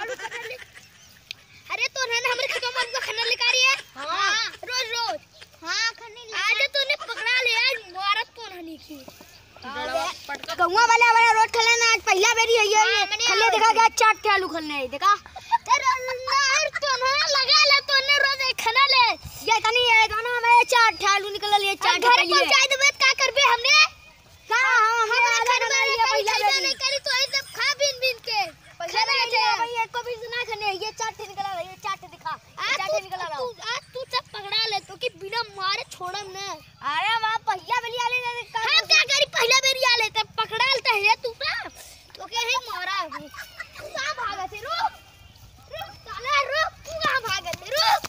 अरे तो ना हमारे खत्म मन को खाना लेकर रही है। हां रोज रोज। हां खाने आज तूने पकड़ा ले आज मारत तो नहीं की गौवा वाले हमारे रोज खले ना आज पहला बेरी है ये खले देखा गया चाट के आलू खलने देखा तेरे नार तो ना लगा ले तो ने रोज खाना ले ये कनी है गाना में चाट आलू निकल ले चाट घर पहुंचाई देबे का करबे हमने का हमरा खाना नहीं करी तो ऐसे खा बिन बिन के खाना है भाई एक को भी सुना खने ये चाट निकला ये चाट दिखा चाट निकला रहा आज तू सब पकड़ा ले तो कि बिना मारे छोड़म ना अरे वहां पहला बेरी आले हम क्या करी पहला बेरी आले तब पकड़ाल त है तू ना तो के है मारा अभी तू कहां भागा थे रुक रुक साला रुक तू कहां भागा थे रुक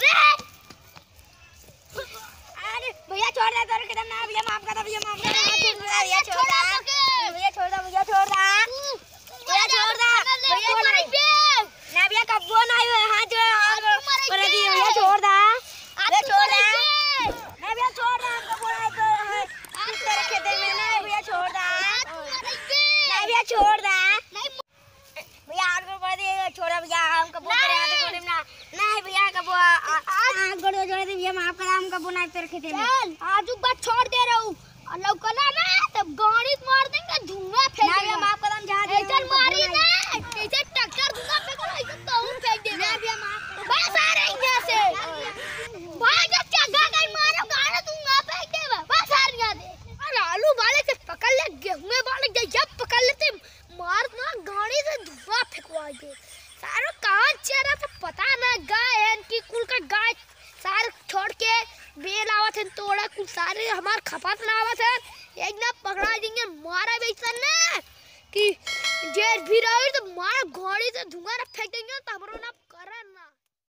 रे अरे भैया छोड़ दे तोरे कदम ना भैया माफ कर भैया माफ कर भैया छोड़ दे भैया छोड़ दे भैया छोड़ दे भैया छोड़ दे भैया छोड़ दे ना भैया कब्बो ना हां जो कर दी भैया छोड़ दे अरे छोड़ दे ना भैया छोड़ दे हमको बोला तो किस तरह खेते में ना भैया छोड़ दे ना भैया छोड़ दे भैया आग कर दे छोड़ भैया हमको बोल रहे हैं कोने ना नहीं भैया कब्बो आग कर दे छोड़ दे भैया माफ कर हमको बोला तेरे खेते में चल आज बात छोड़ दे रहा हूं और लौकला ना तब गाड़ी मार देंगे धुआं फेंक देंगे माफ कर हम जा दे ऐसे मारी ना ऐसे टक्कर धुआं फेंको ऐसे तो हम फेंक देंगे ना भैया माफ बस आ रहे हैं यहां से भाग जा चगा गई मारो गाड़ी दूंगा फेंक दे बस आ रही दे और आलू वाले से पकड़ ले गेहूं वाले जब पकड़ लेते मार ना गाड़ी से धुआं फेंकवा दे सारो कहां चेहरा पे पता ना गाय है इनकी कुल का गाय सारे छोड़ के बेल आवत है तोड़ा कुछ सारे हमार खपात ना आवत है एक ना पकड़ा देंगे मारा बेचन ना कि जेल भी रहे तो मार घोड़ी से धुआं फेंक देंगे तो हमरो ना